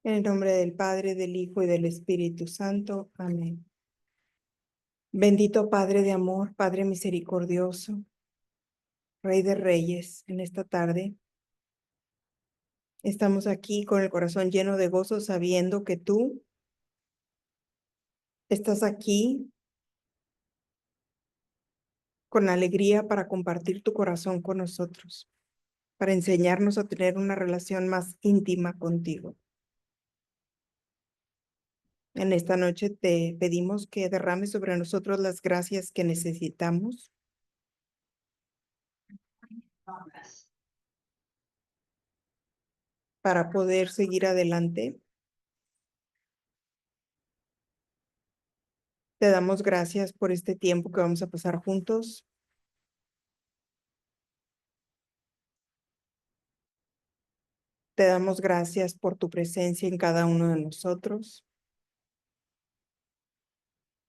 En el nombre del Padre, del Hijo y del Espíritu Santo. Amén. Bendito Padre de amor, Padre misericordioso, Rey de Reyes, en esta tarde estamos aquí con el corazón lleno de gozo, sabiendo que tú estás aquí con alegría para compartir tu corazón con nosotros, para enseñarnos a tener una relación más íntima contigo. En esta noche te pedimos que derrames sobre nosotros las gracias que necesitamos para poder seguir adelante. Te damos gracias por este tiempo que vamos a pasar juntos. Te damos gracias por tu presencia en cada uno de nosotros.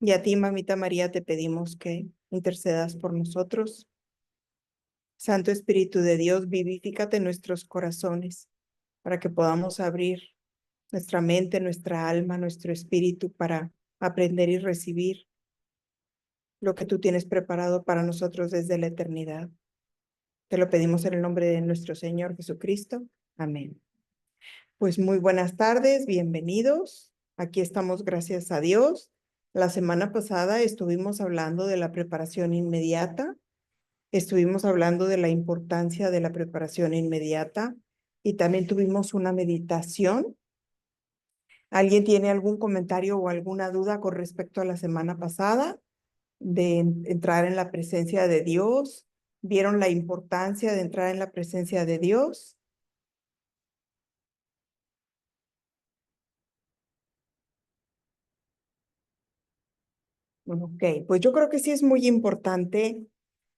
Y a ti, Mamita María, te pedimos que intercedas por nosotros. Santo Espíritu de Dios, vivifícate en nuestros corazones para que podamos abrir nuestra mente, nuestra alma, nuestro espíritu para aprender y recibir lo que tú tienes preparado para nosotros desde la eternidad. Te lo pedimos en el nombre de nuestro Señor Jesucristo. Amén. Pues muy buenas tardes, bienvenidos. Aquí estamos, gracias a Dios. La semana pasada estuvimos hablando de la preparación inmediata, estuvimos hablando de la importancia de la preparación inmediata y también tuvimos una meditación. ¿Alguien tiene algún comentario o alguna duda con respecto a la semana pasada de entrar en la presencia de Dios? ¿Vieron la importancia de entrar en la presencia de Dios? Ok, pues yo creo que sí es muy importante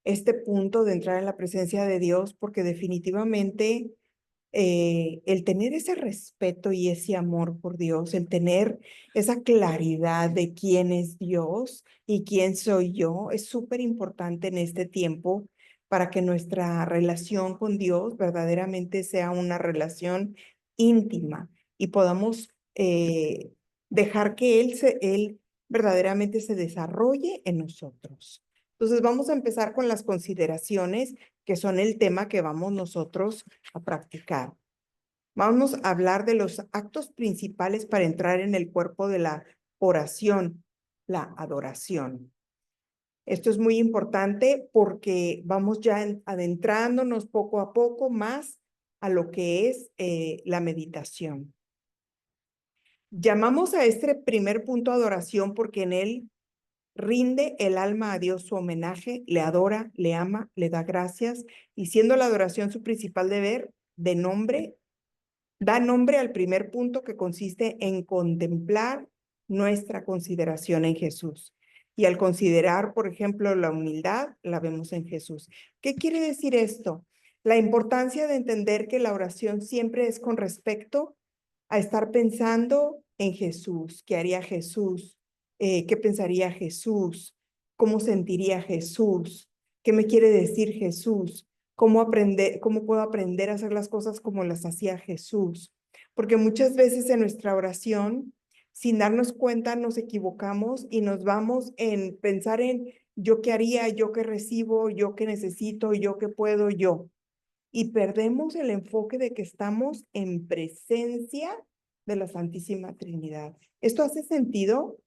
este punto de entrar en la presencia de Dios, porque definitivamente el tener ese respeto y ese amor por Dios, el tener esa claridad de quién es Dios y quién soy yo, es súper importante en este tiempo para que nuestra relación con Dios verdaderamente sea una relación íntima y podamos dejar que Él verdaderamente se desarrolle en nosotros. Entonces vamos a empezar con las consideraciones que son el tema que vamos nosotros a practicar. Vamos a hablar de los actos principales para entrar en el cuerpo de la oración, la adoración. Esto es muy importante porque vamos ya adentrándonos poco a poco más a lo que es la meditación. Llamamos a este primer punto adoración porque en él rinde el alma a Dios su homenaje, le adora, le ama, le da gracias, y siendo la adoración su principal deber, da nombre al primer punto, que consiste en contemplar nuestra consideración en Jesús. Y al considerar, por ejemplo, la humildad, la vemos en Jesús. ¿Qué quiere decir esto? La importancia de entender que la oración siempre es con respecto a estar pensando en Jesús. ¿Qué haría Jesús? ¿Qué pensaría Jesús? ¿Cómo sentiría Jesús? ¿Qué me quiere decir Jesús? ¿Cómo puedo aprender a hacer las cosas como las hacía Jesús? Porque muchas veces en nuestra oración, sin darnos cuenta, nos equivocamos y nos vamos en pensar en yo qué haría, yo qué recibo, yo qué necesito, yo qué puedo, yo. Y perdemos el enfoque de que estamos en presencia de la Santísima Trinidad. ¿Esto hace sentido?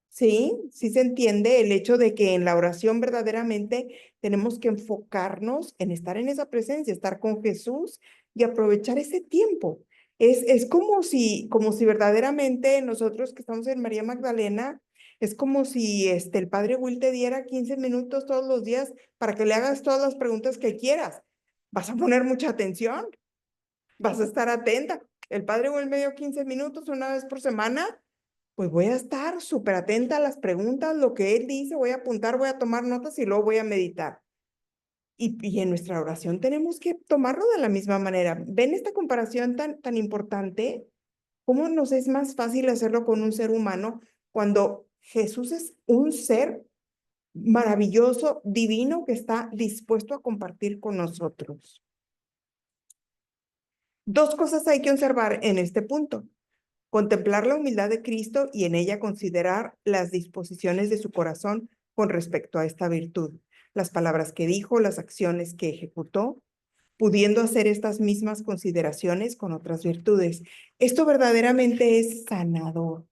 Sí, sí se entiende el hecho de que en la oración verdaderamente tenemos que enfocarnos en estar en esa presencia, estar con Jesús y aprovechar ese tiempo. Es como si verdaderamente nosotros que estamos en María Magdalena, es como si el Padre Will te diera 15 minutos todos los días para que le hagas todas las preguntas que quieras. Vas a poner mucha atención, vas a estar atenta. El Padre Will me dio 15 minutos una vez por semana, pues voy a estar súper atenta a las preguntas, lo que él dice, voy a apuntar, voy a tomar notas y luego voy a meditar. Y en nuestra oración tenemos que tomarlo de la misma manera. ¿Ven esta comparación tan importante? ¿Cómo nos es más fácil hacerlo con un ser humano cuando Jesús es un ser maravilloso, divino, que está dispuesto a compartir con nosotros? Dos cosas hay que observar en este punto. Contemplar la humildad de Cristo y en ella considerar las disposiciones de su corazón con respecto a esta virtud, las palabras que dijo, las acciones que ejecutó, pudiendo hacer estas mismas consideraciones con otras virtudes. Esto verdaderamente es sanador.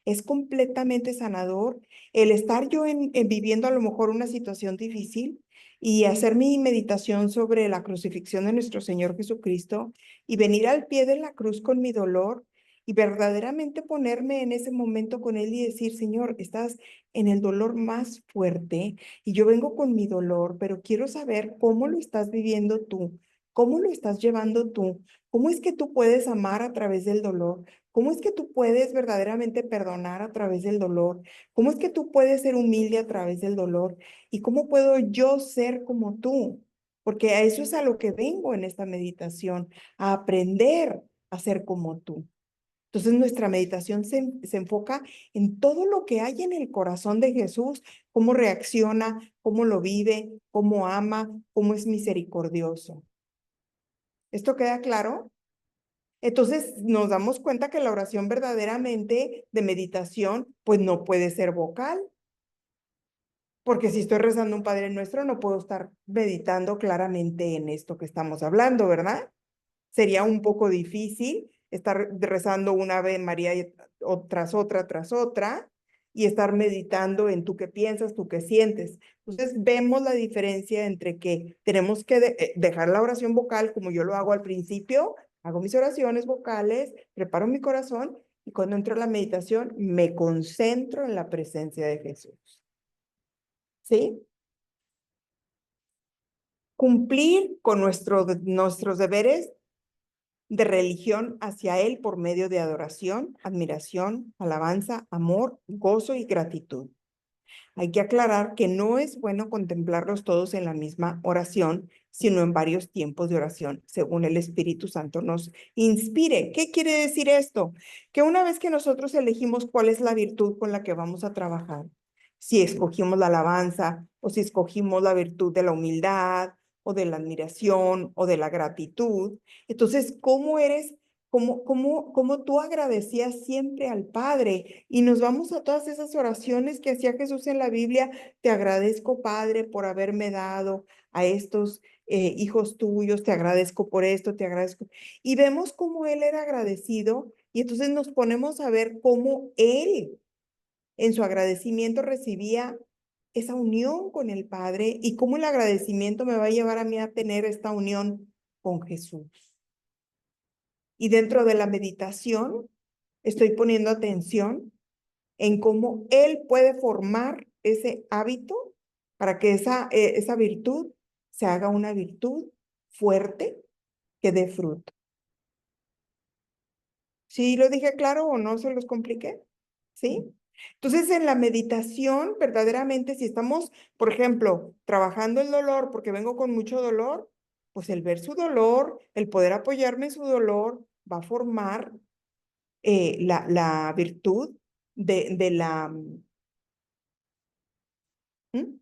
Es completamente sanador el estar yo viviendo a lo mejor una situación difícil y hacer mi meditación sobre la crucifixión de nuestro Señor Jesucristo y venir al pie de la cruz con mi dolor y verdaderamente ponerme en ese momento con Él y decir, Señor, estás en el dolor más fuerte y yo vengo con mi dolor, pero quiero saber cómo lo estás viviendo tú, cómo lo estás llevando tú, cómo es que tú puedes amar a través del dolor. ¿Cómo es que tú puedes verdaderamente perdonar a través del dolor? ¿Cómo es que tú puedes ser humilde a través del dolor? ¿Y cómo puedo yo ser como tú? Porque a eso es a lo que vengo en esta meditación, a aprender a ser como tú. Entonces nuestra meditación se enfoca en todo lo que hay en el corazón de Jesús, cómo reacciona, cómo lo vive, cómo ama, cómo es misericordioso. ¿Esto queda claro? Entonces nos damos cuenta que la oración verdaderamente de meditación, pues no puede ser vocal, porque si estoy rezando un Padre Nuestro, no puedo estar meditando claramente en esto que estamos hablando, ¿verdad? Sería un poco difícil estar rezando una Ave María tras otra, y estar meditando en tú qué piensas, tú qué sientes. Entonces vemos la diferencia entre que tenemos que dejar la oración vocal como yo lo hago al principio, hago mis oraciones vocales, preparo mi corazón y cuando entro a la meditación me concentro en la presencia de Jesús. ¿Sí? Cumplir con nuestros deberes de religión hacia Él por medio de adoración, admiración, alabanza, amor, gozo y gratitud. Hay que aclarar que no es bueno contemplarlos todos en la misma oración, sino en varios tiempos de oración, según el Espíritu Santo nos inspire. ¿Qué quiere decir esto? Que una vez que nosotros elegimos cuál es la virtud con la que vamos a trabajar, si escogimos la alabanza o si escogimos la virtud de la humildad o de la admiración o de la gratitud, entonces, ¿cómo tú agradecías siempre al Padre? Y nos vamos a todas esas oraciones que hacía Jesús en la Biblia. Te agradezco, Padre, por haberme dado a estos hijos tuyos, te agradezco por esto, te agradezco. Y vemos cómo Él era agradecido y entonces nos ponemos a ver cómo Él en su agradecimiento recibía esa unión con el Padre y cómo el agradecimiento me va a llevar a mí a tener esta unión con Jesús. Y dentro de la meditación, estoy poniendo atención en cómo Él puede formar ese hábito para que esa virtud se haga una virtud fuerte que dé fruto. ¿Sí lo dije claro o no se los compliqué? ¿Sí? Entonces, en la meditación, verdaderamente, si estamos, por ejemplo, trabajando el dolor porque vengo con mucho dolor, pues el ver su dolor, el poder apoyarme en su dolor, va a formar la virtud de ¿Mm?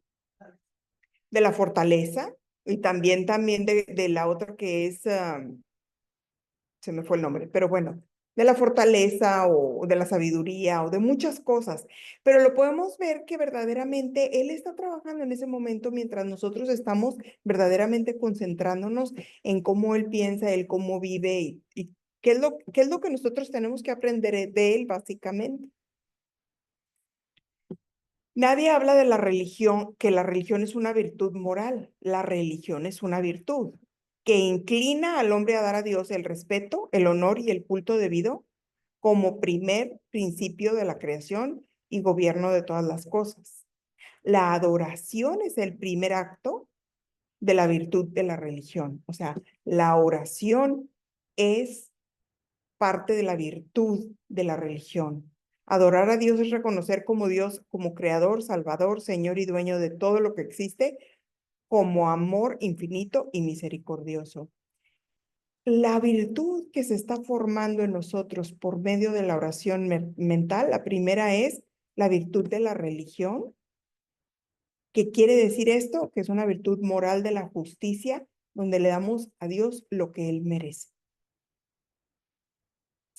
De la fortaleza y también de la otra que es, se me fue el nombre, pero bueno, de la fortaleza o de la sabiduría o de muchas cosas. Pero lo podemos ver que verdaderamente Él está trabajando en ese momento mientras nosotros estamos verdaderamente concentrándonos en cómo Él piensa, Él cómo vive y qué es lo que nosotros tenemos que aprender de Él básicamente. Nadie habla de la religión, que la religión es una virtud moral. La religión es una virtud que inclina al hombre a dar a Dios el respeto, el honor y el culto debido como primer principio de la creación y gobierno de todas las cosas. La adoración es el primer acto de la virtud de la religión. O sea, la oración es parte de la virtud de la religión. Adorar a Dios es reconocer como Dios, como creador, salvador, Señor y dueño de todo lo que existe, como amor infinito y misericordioso. La virtud que se está formando en nosotros por medio de la oración mental, la primera es la virtud de la religión. ¿Qué quiere decir esto? Que es una virtud moral de la justicia, donde le damos a Dios lo que Él merece.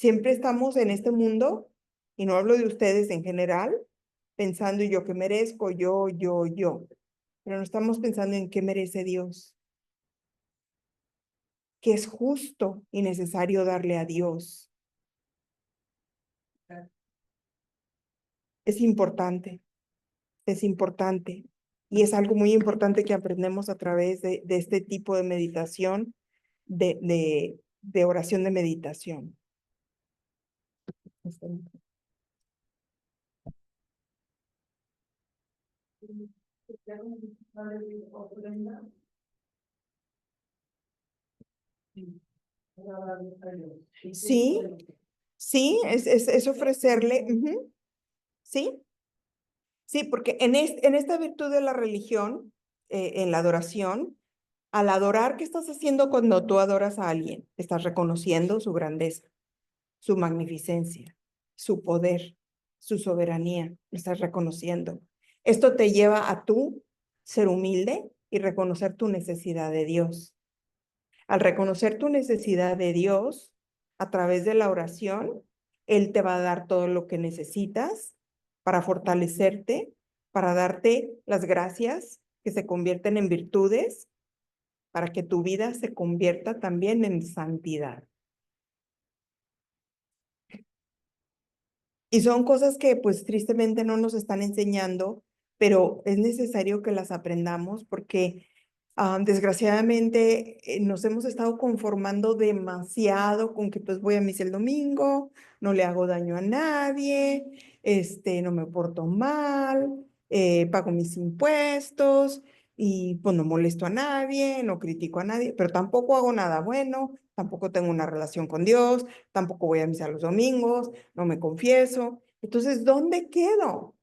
Siempre estamos en este mundo, y no hablo de ustedes en general, pensando yo qué merezco, yo. Pero no estamos pensando en qué merece Dios, qué es justo y necesario darle a Dios. Es importante, es importante. Y es algo muy importante que aprendemos a través de este tipo de meditación, de oración de meditación. Sí, sí, es ofrecerle, sí, sí, porque en esta virtud de la religión, en la adoración, al adorar, ¿qué estás haciendo cuando tú adoras a alguien? Estás reconociendo su grandeza, su magnificencia, su poder, su soberanía, lo estás reconociendo. Esto te lleva a tú ser humilde y reconocer tu necesidad de Dios. Al reconocer tu necesidad de Dios a través de la oración, Él te va a dar todo lo que necesitas para fortalecerte, para darte las gracias que se convierten en virtudes, para que tu vida se convierta también en santidad. Y son cosas que pues tristemente no nos están enseñando, pero es necesario que las aprendamos porque desgraciadamente nos hemos estado conformando demasiado con que pues voy a misa el domingo, no le hago daño a nadie, no me porto mal, pago mis impuestos y pues no molesto a nadie, no critico a nadie, pero tampoco hago nada bueno, tampoco tengo una relación con Dios, tampoco voy a misa los domingos, no me confieso. Entonces, ¿dónde quedo?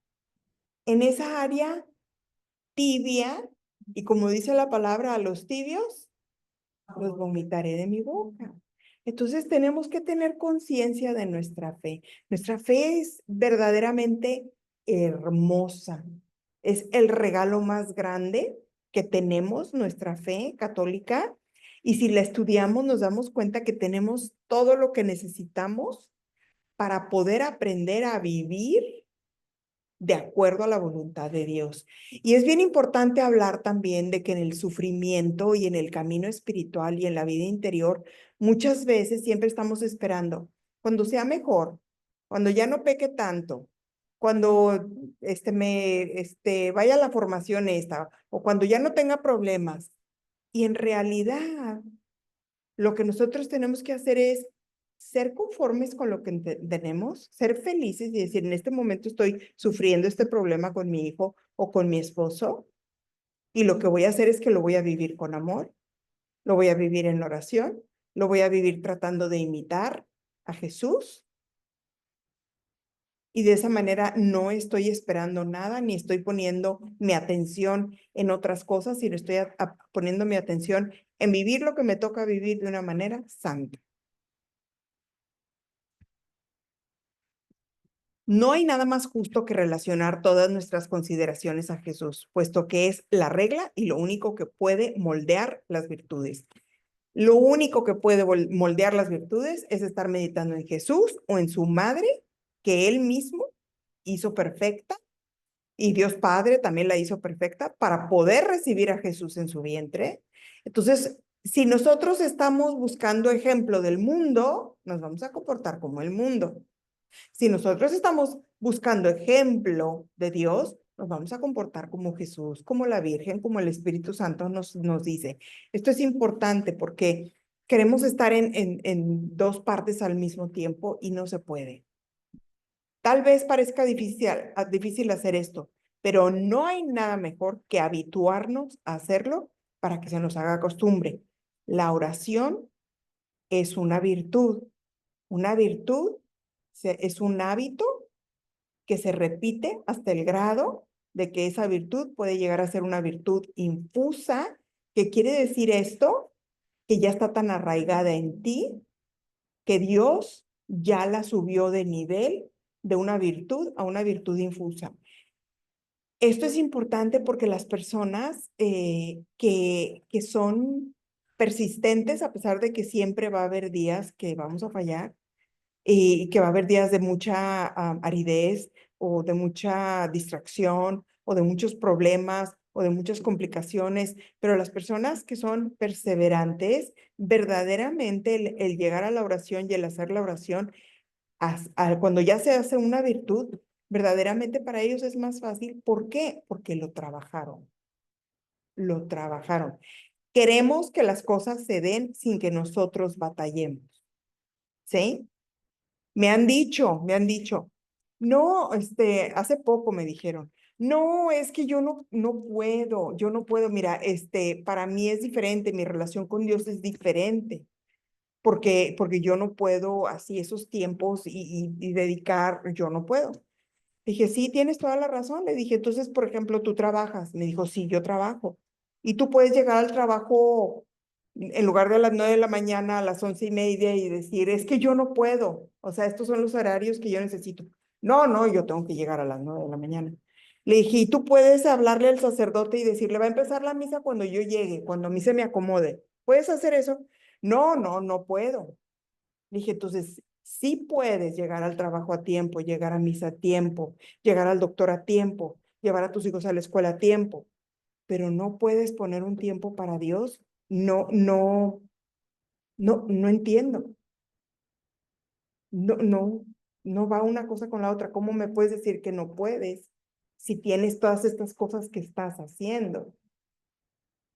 En esa área tibia, y como dice la palabra, a los tibios los vomitaré de mi boca. Entonces tenemos que tener conciencia de nuestra fe. Nuestra fe es verdaderamente hermosa. Es el regalo más grande que tenemos, nuestra fe católica. Y si la estudiamos, nos damos cuenta que tenemos todo lo que necesitamos para poder aprender a vivir de acuerdo a la voluntad de Dios. Y es bien importante hablar también de que en el sufrimiento y en el camino espiritual y en la vida interior, muchas veces siempre estamos esperando cuando sea mejor, cuando ya no peque tanto, cuando vaya a la formación esta, o cuando ya no tenga problemas. Y en realidad, lo que nosotros tenemos que hacer es ser conformes con lo que tenemos, ser felices y decir, en este momento estoy sufriendo este problema con mi hijo o con mi esposo, y lo que voy a hacer es que lo voy a vivir con amor, lo voy a vivir en oración, lo voy a vivir tratando de imitar a Jesús, y de esa manera no estoy esperando nada, ni estoy poniendo mi atención en otras cosas, sino estoy poniendo mi atención en vivir lo que me toca vivir de una manera santa. No hay nada más justo que relacionar todas nuestras consideraciones a Jesús, puesto que es la regla y lo único que puede moldear las virtudes. Lo único que puede moldear las virtudes es estar meditando en Jesús o en su madre, que él mismo hizo perfecta, y Dios Padre también la hizo perfecta para poder recibir a Jesús en su vientre. Entonces, si nosotros estamos buscando ejemplo del mundo, nos vamos a comportar como el mundo. Si nosotros estamos buscando ejemplo de Dios, nos vamos a comportar como Jesús, como la Virgen, como el Espíritu Santo nos dice. Esto es importante porque queremos estar en dos partes al mismo tiempo y no se puede. Tal vez parezca difícil hacer esto, pero no hay nada mejor que habituarnos a hacerlo para que se nos haga costumbre. La oración es una virtud es un hábito que se repite hasta el grado de que esa virtud puede llegar a ser una virtud infusa. ¿Qué quiere decir esto? Que ya está tan arraigada en ti que Dios ya la subió de nivel de una virtud a una virtud infusa. Esto es importante porque las personas que son persistentes, a pesar de que siempre va a haber días que vamos a fallar, y que va a haber días de mucha aridez o de mucha distracción o de muchos problemas o de muchas complicaciones, pero las personas que son perseverantes, verdaderamente el llegar a la oración y el hacer la oración, cuando ya se hace una virtud, verdaderamente para ellos es más fácil. ¿Por qué? Porque lo trabajaron, lo trabajaron. Queremos que las cosas se den sin que nosotros batallemos, ¿sí? me han dicho, no, hace poco me dijeron, no, es que yo yo no puedo, mira, para mí es diferente, mi relación con Dios es diferente, porque yo no puedo así esos tiempos y dedicar, yo no puedo. Dije, sí, tienes toda la razón. Le dije, entonces, por ejemplo, tú trabajas. Me dijo, sí, yo trabajo. Y tú puedes llegar al trabajo en lugar de a las 9 de la mañana, a las 11:30 y decir, es que yo no puedo. O sea, estos son los horarios que yo necesito. No, no, yo tengo que llegar a las 9 de la mañana. Le dije, y tú puedes hablarle al sacerdote y decirle, va a empezar la misa cuando yo llegue, cuando a mí se me acomode. ¿Puedes hacer eso? No, no, no puedo. Dije, entonces, sí puedes llegar al trabajo a tiempo, llegar a misa a tiempo, llegar al doctor a tiempo, llevar a tus hijos a la escuela a tiempo, pero no puedes poner un tiempo para Dios. No, no, no entiendo. No, no, no va una cosa con la otra. ¿Cómo me puedes decir que no puedes si tienes todas estas cosas que estás haciendo?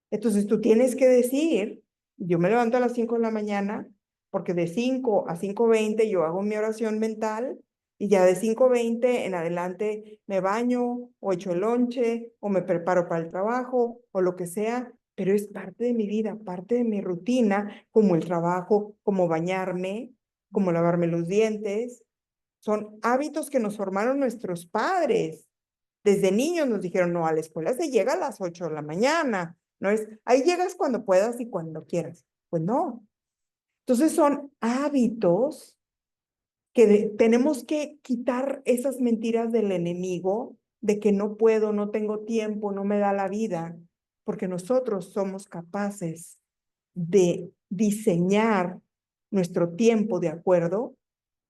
Entonces tú tienes que decir, yo me levanto a las 5 de la mañana, porque de 5 a 5:20 yo hago mi oración mental y ya de 5:20 en adelante me baño o echo el lonche o me preparo para el trabajo o lo que sea, pero es parte de mi vida, parte de mi rutina, como el trabajo, como bañarme, como lavarme los dientes. Son hábitos que nos formaron nuestros padres. Desde niños nos dijeron, no, a la escuela se llega a las 8 de la mañana. No es, ahí llegas cuando puedas y cuando quieras. Pues no. Entonces son hábitos que tenemos que quitar esas mentiras del enemigo de que no puedo, no tengo tiempo, no me da la vida, porque nosotros somos capaces de diseñar nuestro tiempo de acuerdo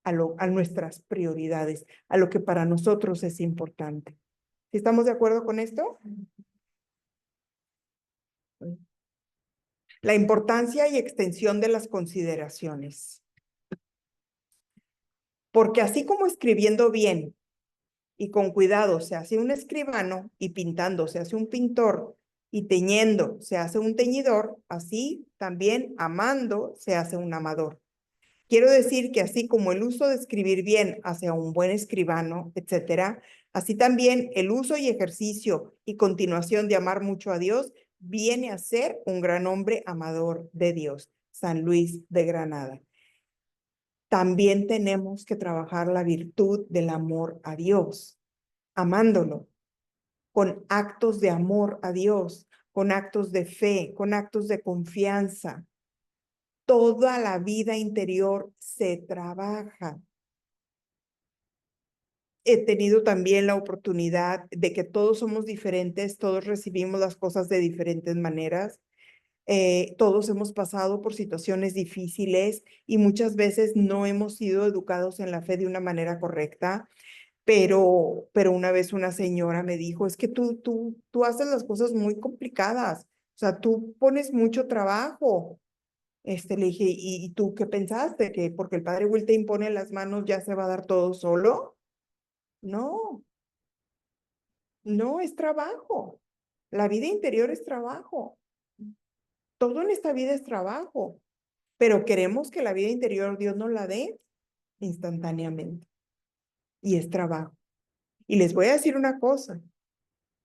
a nuestras prioridades, a lo que para nosotros es importante. ¿Sí estamos de acuerdo con esto? La importancia y extensión de las consideraciones. Porque así como escribiendo bien y con cuidado se hace un escribano y pintando se hace un pintor y teñiendo se hace un teñidor, así también amando se hace un amador. Quiero decir que así como el uso de escribir bien hace a un buen escribano, etcétera, así también el uso y ejercicio y continuación de amar mucho a Dios viene a ser un gran hombre amador de Dios. San Luis de Granada. También tenemos que trabajar la virtud del amor a Dios, amándolo, con actos de amor a Dios, con actos de fe, con actos de confianza. Toda la vida interior se trabaja. He tenido también la oportunidad de que todos somos diferentes, todos recibimos las cosas de diferentes maneras, todos hemos pasado por situaciones difíciles y muchas veces no hemos sido educados en la fe de una manera correcta, pero una vez una señora me dijo, es que tú haces las cosas muy complicadas, o sea, tú pones mucho trabajo. Le dije, ¿y tú qué pensaste? ¿Que porque el padre Will te impone las manos ya se va a dar todo solo? No, no es trabajo. La vida interior es trabajo. Todo en esta vida es trabajo, pero queremos que la vida interior Dios nos la dé instantáneamente. Y es trabajo. Y les voy a decir una cosa,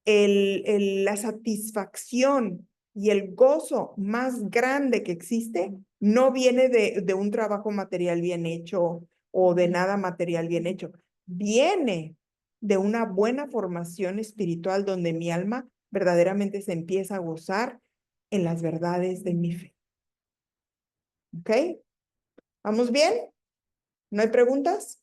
la satisfacción y el gozo más grande que existe no viene de un trabajo material bien hecho o de nada material bien hecho. Viene de una buena formación espiritual donde mi alma verdaderamente se empieza a gozar en las verdades de mi fe. ¿Ok? ¿Vamos bien? ¿No hay preguntas?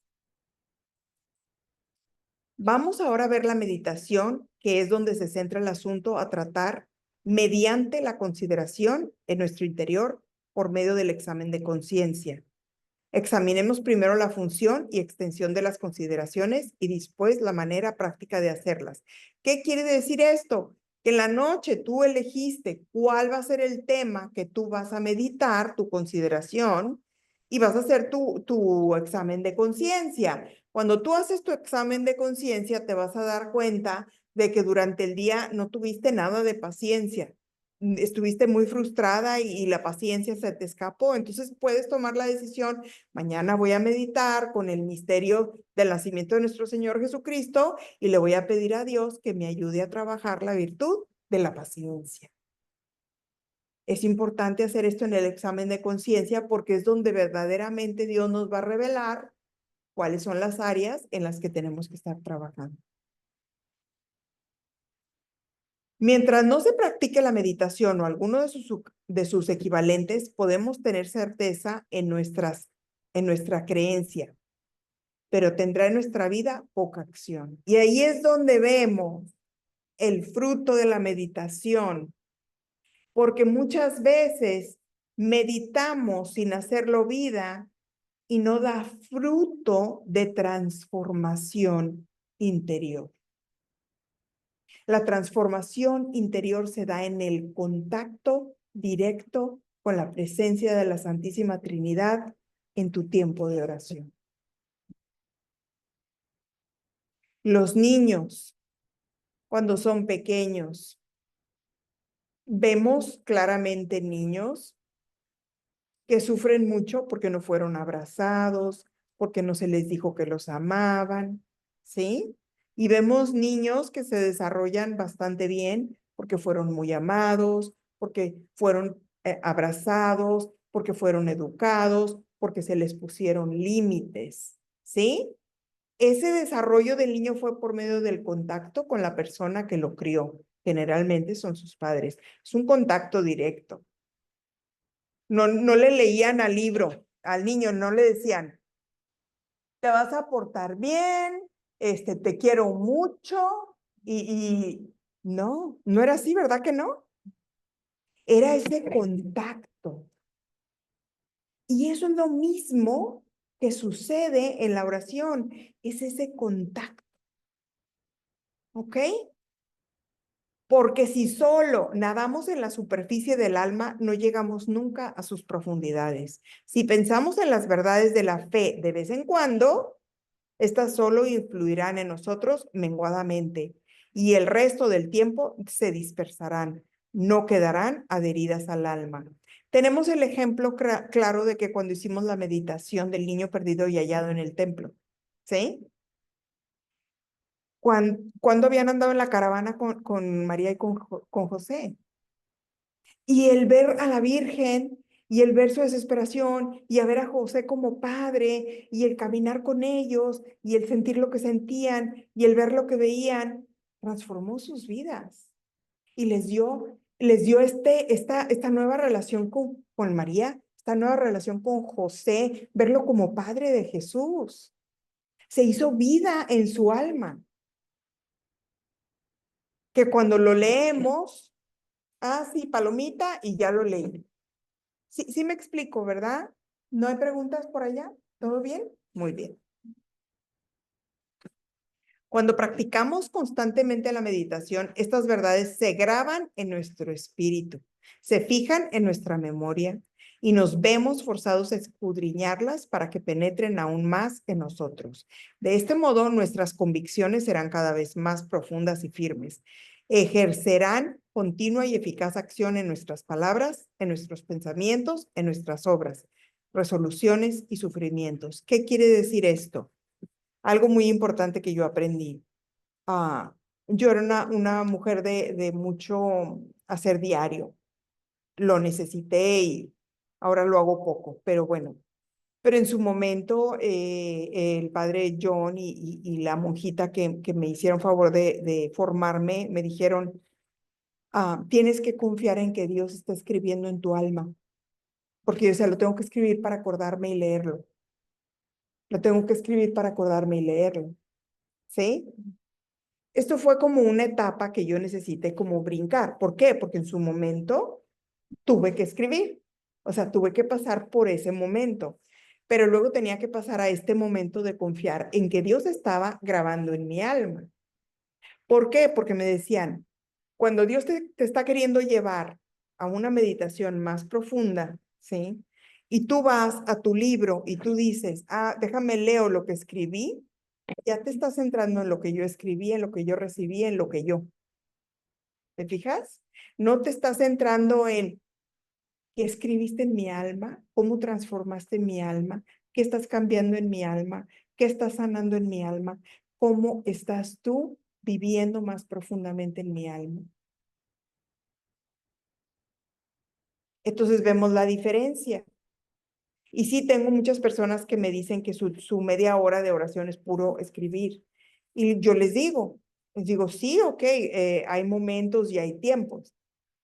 Vamos ahora a ver la meditación, que es donde se centra el asunto a tratar mediante la consideración en nuestro interior por medio del examen de conciencia. Examinemos primero la función y extensión de las consideraciones y después la manera práctica de hacerlas. ¿Qué quiere decir esto? Que en la noche tú elegiste cuál va a ser el tema que tú vas a meditar, tu consideración, y vas a hacer tu examen de conciencia. Cuando tú haces tu examen de conciencia, te vas a dar cuenta de que durante el día no tuviste nada de paciencia. Estuviste muy frustrada y la paciencia se te escapó. Entonces puedes tomar la decisión: mañana voy a meditar con el misterio del nacimiento de nuestro Señor Jesucristo y le voy a pedir a Dios que me ayude a trabajar la virtud de la paciencia. Es importante hacer esto en el examen de conciencia porque es donde verdaderamente Dios nos va a revelar cuáles son las áreas en las que tenemos que estar trabajando. Mientras no se practique la meditación o alguno de sus equivalentes, podemos tener certeza en nuestra creencia, pero tendrá en nuestra vida poca acción. Y ahí es donde vemos el fruto de la meditación, porque muchas veces meditamos sin hacerlo vida y no da fruto de transformación interior. La transformación interior se da en el contacto directo con la presencia de la Santísima Trinidad en tu tiempo de oración. Los niños, cuando son pequeños, vemos claramente niños que sufren mucho porque no fueron abrazados, porque no se les dijo que los amaban, ¿sí? Y vemos niños que se desarrollan bastante bien porque fueron muy amados, porque fueron abrazados, porque fueron educados, porque se les pusieron límites, ¿sí? Ese desarrollo del niño fue por medio del contacto con la persona que lo crió. Generalmente son sus padres. Es un contacto directo. No, no le leían al libro, al niño, no le decían: te vas a portar bien, te quiero mucho, y no, no era así, ¿verdad que no? Era ese contacto. Y eso es lo mismo que sucede en la oración, es ese contacto, ¿ok? Porque si solo nadamos en la superficie del alma, no llegamos nunca a sus profundidades. Si pensamos en las verdades de la fe de vez en cuando, estas solo influirán en nosotros menguadamente y el resto del tiempo se dispersarán, no quedarán adheridas al alma. Tenemos el ejemplo claro de que cuando hicimos la meditación del niño perdido y hallado en el templo, ¿sí? Cuando habían andado en la caravana con María y con José. Y el ver a la Virgen y el ver su desesperación y a ver a José como padre y el caminar con ellos y el sentir lo que sentían y el ver lo que veían, transformó sus vidas y les dio esta nueva relación con María, esta nueva relación con José, verlo como padre de Jesús. Se hizo vida en su alma, que cuando lo leemos, sí, palomita y ya lo leí. Sí, sí me explico, ¿verdad? ¿No hay preguntas por allá? ¿Todo bien? Muy bien. Cuando practicamos constantemente la meditación, estas verdades se graban en nuestro espíritu, se fijan en nuestra memoria y nos vemos forzados a escudriñarlas para que penetren aún más en nosotros. De este modo, nuestras convicciones serán cada vez más profundas y firmes. Ejercerán continua y eficaz acción en nuestras palabras, en nuestros pensamientos, en nuestras obras, resoluciones y sufrimientos. ¿Qué quiere decir esto? Algo muy importante que yo aprendí. Yo era una mujer de mucho hacer diario. Lo necesité y ahora lo hago poco, pero bueno. Pero en su momento, el padre John y la monjita que me hicieron favor de formarme, me dijeron: tienes que confiar en que Dios está escribiendo en tu alma, porque yo, lo tengo que escribir para acordarme y leerlo. Lo tengo que escribir para acordarme y leerlo. ¿Sí? Esto fue como una etapa que yo necesité como brincar. ¿Por qué? Porque en su momento tuve que escribir. O sea, tuve que pasar por ese momento. pero luego tenía que pasar a este momento de confiar en que Dios estaba grabando en mi alma. ¿Por qué? Porque me decían, cuando Dios te está queriendo llevar a una meditación más profunda, ¿sí? Y tú vas a tu libro y tú dices, déjame leo lo que escribí, ya te estás centrando en lo que yo escribí, en lo que yo recibí, en lo que yo. ¿Te fijas? No te estás centrando en qué escribiste en mi alma, cómo transformaste mi alma, qué estás cambiando en mi alma, qué estás sanando en mi alma, cómo estás tú viviendo más profundamente en mi alma. Entonces vemos la diferencia. Y sí, tengo muchas personas que me dicen que su media hora de oración es puro escribir. Y yo les digo, sí, ok, hay momentos y hay tiempos,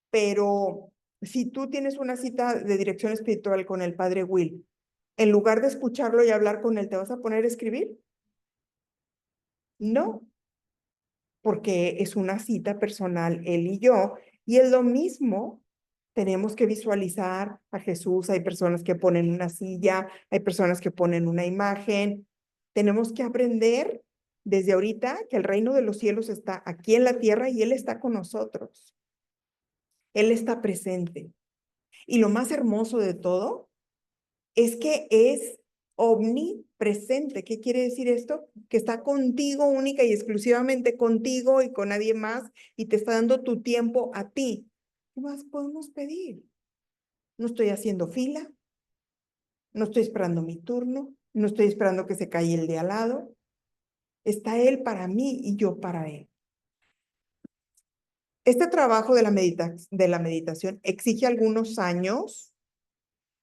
pero si tú tienes una cita de dirección espiritual con el padre Will, en lugar de escucharlo y hablar con él, ¿te vas a poner a escribir? No, porque es una cita personal, él y yo, y es lo mismo. Tenemos que visualizar a Jesús. Hay personas que ponen una silla, hay personas que ponen una imagen. Tenemos que aprender desde ahorita que el reino de los cielos está aquí en la tierra y Él está con nosotros. Él está presente. Y lo más hermoso de todo es que es omnipresente. ¿Qué quiere decir esto? Que está contigo única y exclusivamente contigo y con nadie más y te está dando tu tiempo a ti. ¿Qué más podemos pedir? No estoy haciendo fila, no estoy esperando mi turno, no estoy esperando que se calle el de al lado. Está Él para mí y yo para Él. Este trabajo de la meditación exige algunos años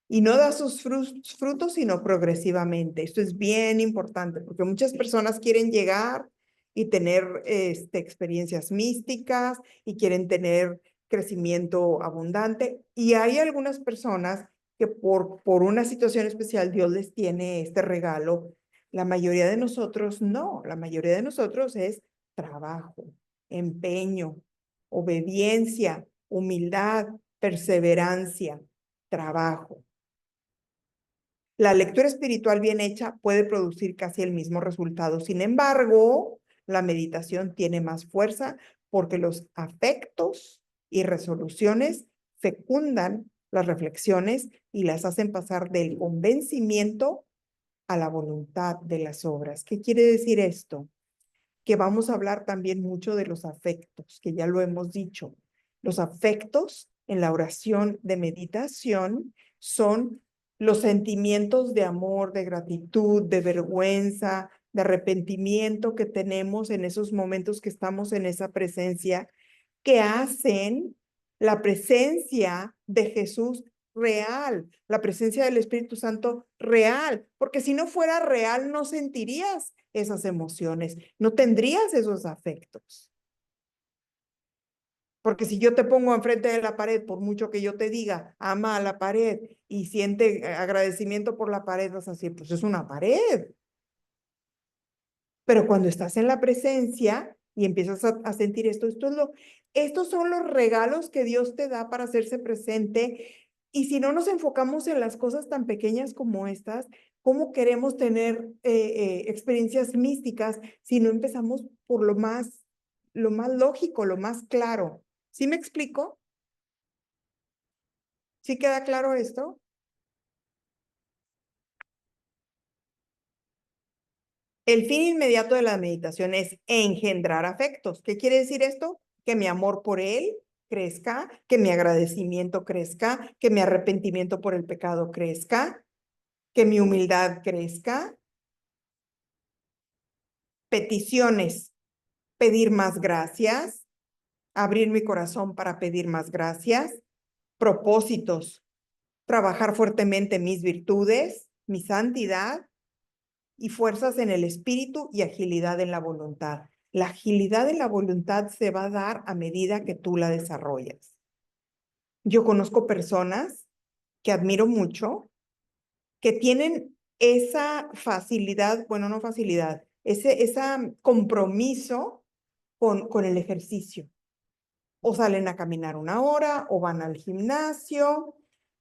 y no da sus frutos, sino progresivamente. Esto es bien importante porque muchas personas quieren llegar y tener experiencias místicas y quieren tener crecimiento abundante. Y hay algunas personas que por una situación especial Dios les tiene este regalo. La mayoría de nosotros no, la mayoría de nosotros es trabajo, empeño, obediencia, humildad, perseverancia, trabajo. La lectura espiritual bien hecha puede producir casi el mismo resultado. Sin embargo, la meditación tiene más fuerza porque los afectos y resoluciones fecundan las reflexiones y las hacen pasar del convencimiento a la voluntad de las obras. ¿Qué quiere decir esto? Que vamos a hablar también mucho de los afectos, que ya lo hemos dicho. Los afectos en la oración de meditación son los sentimientos de amor, de gratitud, de vergüenza, de arrepentimiento que tenemos en esos momentos que estamos en esa presencia, que hacen la presencia de Jesús real, la presencia del Espíritu Santo real, porque si no fuera real no sentirías esas emociones, no tendrías esos afectos. Porque si yo te pongo enfrente de la pared, por mucho que yo te diga, ama a la pared y siente agradecimiento por la pared, vas a decir, pues es una pared. Pero cuando estás en la presencia y empiezas a sentir estos son los regalos que Dios te da para hacerse presente. Y si no nos enfocamos en las cosas tan pequeñas como estas, ¿cómo queremos tener experiencias místicas si no empezamos por lo más lógico, lo más claro? ¿Sí me explico? ¿Sí queda claro esto? El fin inmediato de la meditación es engendrar afectos. ¿Qué quiere decir esto? Que mi amor por Él crezca, que mi agradecimiento crezca, que mi arrepentimiento por el pecado crezca, que mi humildad crezca. Peticiones, pedir más gracias, abrir mi corazón para pedir más gracias. Propósitos, trabajar fuertemente mis virtudes, mi santidad y fuerzas en el espíritu y agilidad en la voluntad. La agilidad en la voluntad se va a dar a medida que tú la desarrollas. Yo conozco personas que admiro mucho, que tienen esa facilidad, bueno, no facilidad, ese compromiso con el ejercicio. O salen a caminar una hora, o van al gimnasio,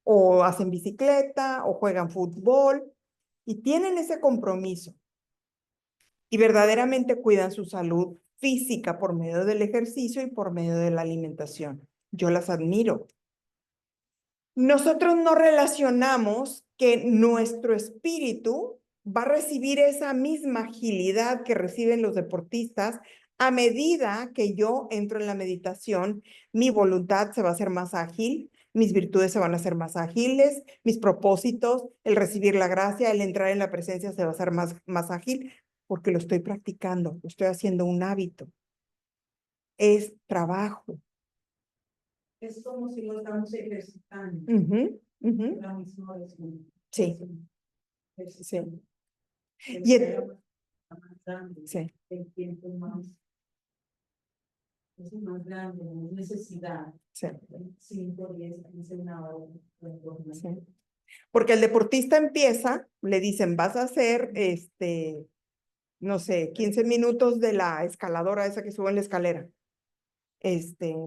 o hacen bicicleta, o juegan fútbol. y tienen ese compromiso y verdaderamente cuidan su salud física por medio del ejercicio y por medio de la alimentación. Yo las admiro. Nosotros no relacionamos que nuestro espíritu va a recibir esa misma agilidad que reciben los deportistas a medida que yo entro en la meditación. Mi voluntad se va a hacer más ágil, mis virtudes se van a hacer más ágiles, mis propósitos, el recibir la gracia, el entrar en la presencia se va a hacer más ágil porque lo estoy practicando, lo estoy haciendo un hábito. Es trabajo. Es como si lo estamos ejercitando. La misma oración. Sí. Sí. Y el sí. El tiempo más. Es más grande, más necesidad. Sí. 5, 10, 15, una hora. Sí. Porque el deportista empieza, le dicen, vas a hacer, no sé, 15 minutos de la escaladora esa que sube en la escalera.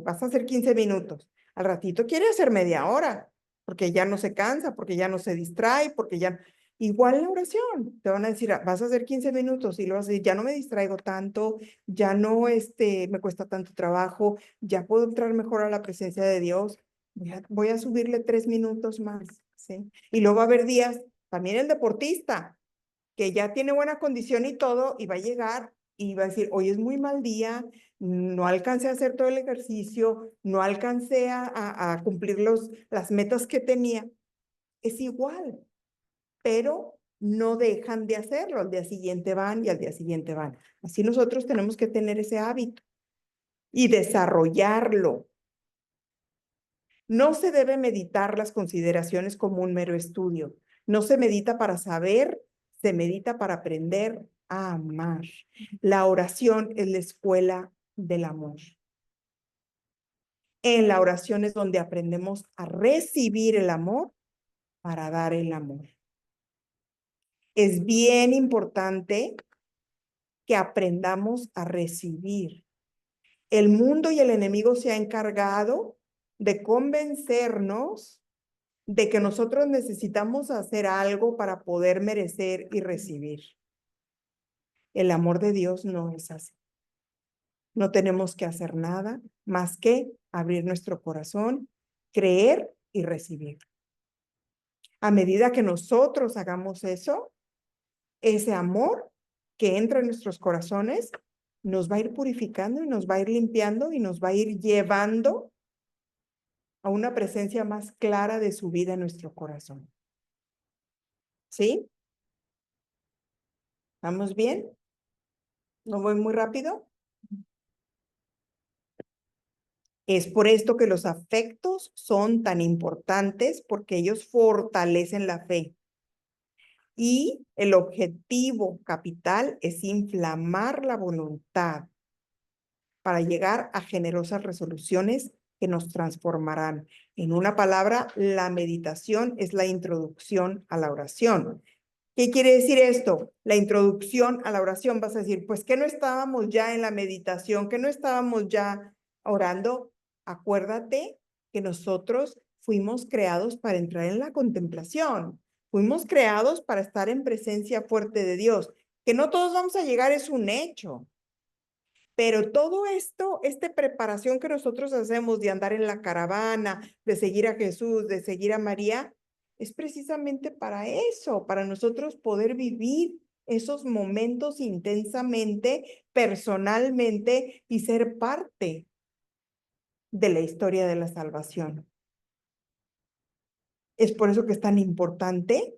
Vas a hacer 15 minutos. Al ratito quiere hacer media hora, porque ya no se cansa, porque ya no se distrae, porque ya... Igual la oración, te van a decir, vas a hacer 15 minutos y lo vas a decir, ya no me distraigo tanto, ya no me cuesta tanto trabajo, ya puedo entrar mejor a la presencia de Dios, voy a subirle 3 minutos más, ¿sí? Y luego va a haber días, también el deportista, que ya tiene buena condición y todo, y va a llegar y va a decir, hoy es muy mal día, no alcancé a hacer todo el ejercicio, no alcancé a cumplir las metas que tenía. Es igual, pero no dejan de hacerlo. Al día siguiente van y al día siguiente van. Así nosotros tenemos que tener ese hábito y desarrollarlo. No se debe meditar las consideraciones como un mero estudio. No se medita para saber, se medita para aprender a amar. La oración es la escuela del amor. En la oración es donde aprendemos a recibir el amor para dar el amor. Es bien importante que aprendamos a recibir. El mundo y el enemigo se ha encargado de convencernos de que nosotros necesitamos hacer algo para poder merecer y recibir. El amor de Dios no es así. No tenemos que hacer nada más que abrir nuestro corazón, creer y recibir. A medida que nosotros hagamos eso, ese amor que entra en nuestros corazones nos va a ir purificando y nos va a ir limpiando y nos va a ir llevando a una presencia más clara de su vida en nuestro corazón. ¿Sí? ¿Vamos bien? ¿No voy muy rápido? Es por esto que los afectos son tan importantes porque ellos fortalecen la fe. Y el objetivo capital es inflamar la voluntad para llegar a generosas resoluciones que nos transformarán. En una palabra, la meditación es la introducción a la oración. ¿Qué quiere decir esto? La introducción a la oración. Vas a decir, pues que no estábamos ya en la meditación, que no estábamos ya orando. Acuérdate que nosotros fuimos creados para entrar en la contemplación. Fuimos creados para estar en presencia fuerte de Dios. Que no todos vamos a llegar es un hecho. Pero todo esto, esta preparación que nosotros hacemos de andar en la caravana, de seguir a Jesús, de seguir a María, es precisamente para eso, para nosotros poder vivir esos momentos intensamente, personalmente y ser parte de la historia de la salvación. Es por eso que es tan importante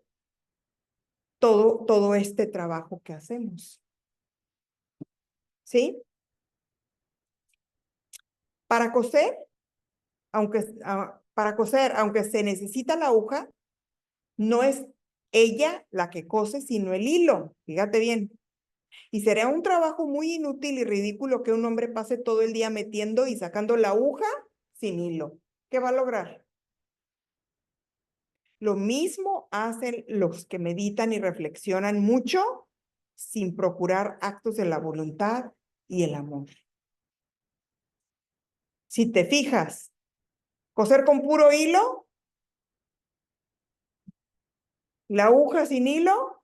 todo este trabajo que hacemos. ¿Sí? Para coser, aunque se necesita la aguja, no es ella la que cose, sino el hilo. Fíjate bien. Y sería un trabajo muy inútil y ridículo que un hombre pase todo el día metiendo y sacando la aguja sin hilo. ¿Qué va a lograr? Lo mismo hacen los que meditan y reflexionan mucho sin procurar actos de la voluntad y el amor. Si te fijas, coser con puro hilo, la aguja sin hilo,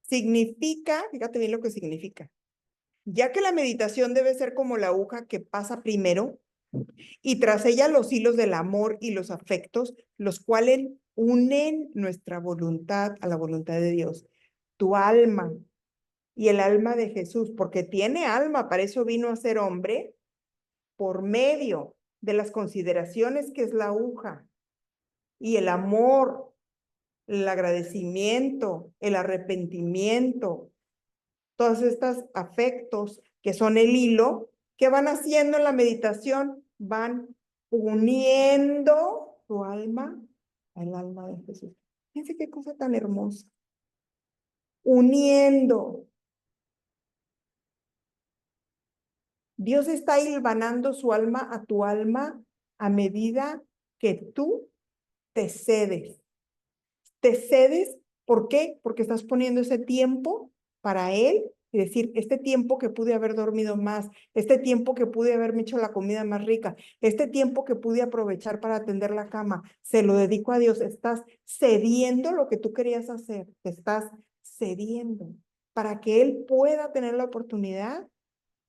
significa, fíjate bien lo que significa, ya que la meditación debe ser como la aguja que pasa primero y tras ella los hilos del amor y los afectos, los cuales unen nuestra voluntad a la voluntad de Dios. Tu alma y el alma de Jesús, porque tiene alma, para eso vino a ser hombre, por medio de las consideraciones que es la aguja y el amor, el agradecimiento, el arrepentimiento, todos estos afectos que son el hilo, ¿qué van haciendo en la meditación? Van uniendo tu alma al alma de Jesús. Fíjense qué cosa tan hermosa. Uniendo. Dios está hilvanando su alma a tu alma a medida que tú te cedes. Te cedes, ¿por qué? Porque estás poniendo ese tiempo para Él y decir, este tiempo que pude haber dormido más, este tiempo que pude haberme hecho la comida más rica, este tiempo que pude aprovechar para atender la cama, se lo dedico a Dios. Estás cediendo lo que tú querías hacer, te estás cediendo para que Él pueda tener la oportunidad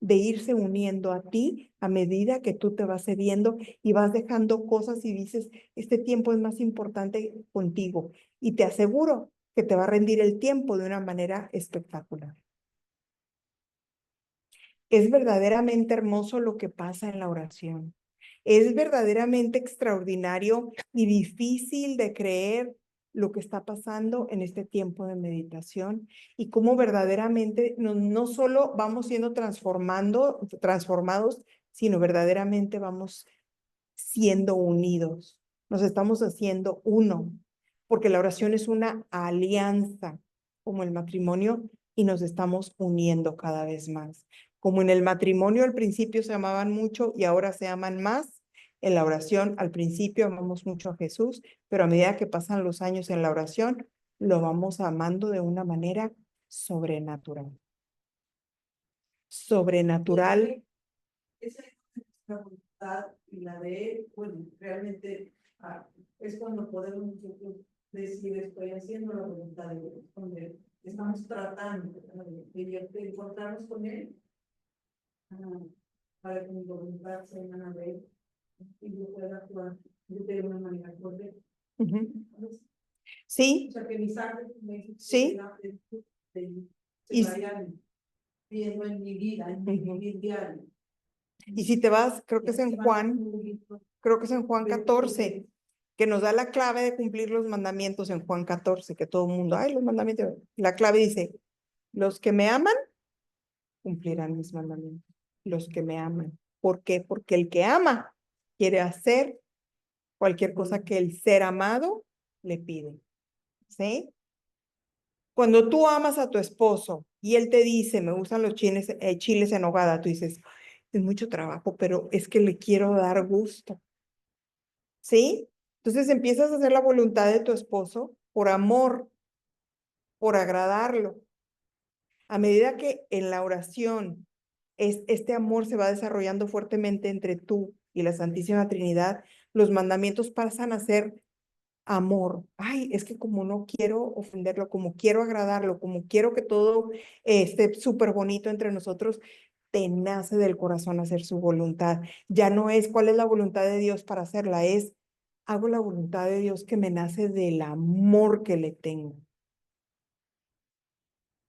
de irse uniendo a ti a medida que tú te vas cediendo y vas dejando cosas y dices, este tiempo es más importante contigo. Y te aseguro que te va a rendir el tiempo de una manera espectacular. Es verdaderamente hermoso lo que pasa en la oración. Es verdaderamente extraordinario y difícil de creer lo que está pasando en este tiempo de meditación y cómo verdaderamente no solo vamos siendo transformados, sino verdaderamente vamos siendo unidos. Nos estamos haciendo uno, porque la oración es una alianza, como el matrimonio, y nos estamos uniendo cada vez más. Como en el matrimonio al principio se amaban mucho y ahora se aman más, en la oración al principio amamos mucho a Jesús, pero a medida que pasan los años en la oración, lo vamos amando de una manera sobrenatural. Sobrenatural. Esa es nuestra voluntad y la de Él, bueno, realmente es cuando podemos nosotros decir, estoy haciendo la voluntad de Dios, cuando estamos tratando de encontrarnos con Él, para que mi voluntad sea una de Él y yo pueda actuar de una manera correcta. Sí. O sea, que mis actos me sí. se vayan viendo en mi vida, en mi diario. Y si te vas, creo que es en Juan 14, que nos da la clave de cumplir los mandamientos en Juan 14, que todo el mundo, ay, los mandamientos. La clave dice, los que me aman, cumplirán mis mandamientos. Los que me aman. ¿Por qué? Porque el que ama quiere hacer cualquier cosa que el ser amado le pide. ¿Sí? Cuando tú amas a tu esposo y él te dice, me gustan los chiles en nogada, tú dices, es mucho trabajo, pero es que le quiero dar gusto. ¿Sí? Entonces empiezas a hacer la voluntad de tu esposo por amor, por agradarlo. A medida que en la oración este amor se va desarrollando fuertemente entre tú y la Santísima Trinidad, los mandamientos pasan a ser amor. Ay, es que como no quiero ofenderlo, como quiero agradarlo, como quiero que todo esté súper bonito entre nosotros, te nace del corazón hacer su voluntad. Ya no es cuál es la voluntad de Dios para hacerla, es hago la voluntad de Dios que me nace del amor que le tengo.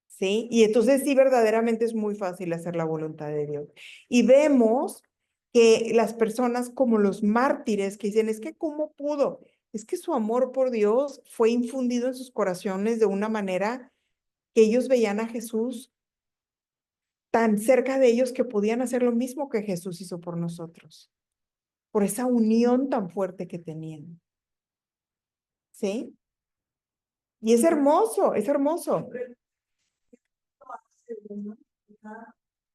¿Sí? Y entonces sí, verdaderamente es muy fácil hacer la voluntad de Dios. Y vemos que las personas como los mártires que dicen, es que ¿cómo pudo? Es que su amor por Dios fue infundido en sus corazones de una manera que ellos veían a Jesús tan cerca de ellos que podían hacer lo mismo que Jesús hizo por nosotros, por esa unión tan fuerte que tenían. ¿Sí? Y es hermoso, es hermoso.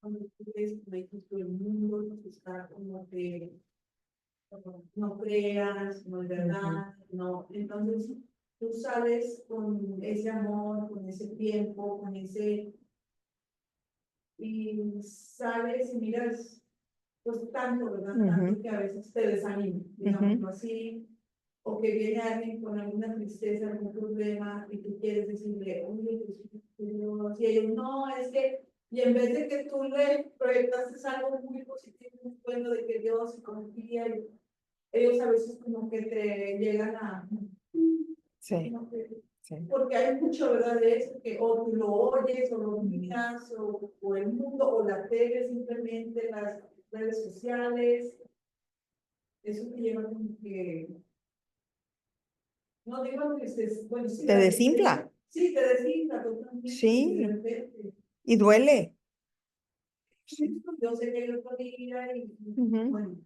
Cuando tú ves que el mundo está como que no creas, no es verdad, no. Entonces tú sales con ese amor, con ese tiempo, con ese. Y sales y miras, pues tanto, ¿verdad? Tanto que a veces te desanima, digamos así. o que viene alguien con alguna tristeza, algún problema, y tú quieres decirle, oye, Dios, y ellos, no, es que, y en vez de que tú le proyectaste algo muy positivo, muy bueno de que Dios confía, y ellos a veces como que te llegan a, Sí, como que, sí. porque hay mucho, ¿verdad? De eso, que o tú lo oyes, o lo miras, o el mundo, o la tele, simplemente las redes sociales, eso te lleva como que, no digo que bueno, sí, Te desinfla. sí, te desinfla totalmente. Sí. De repente, Y duele. yo sé que yo podía y, bueno,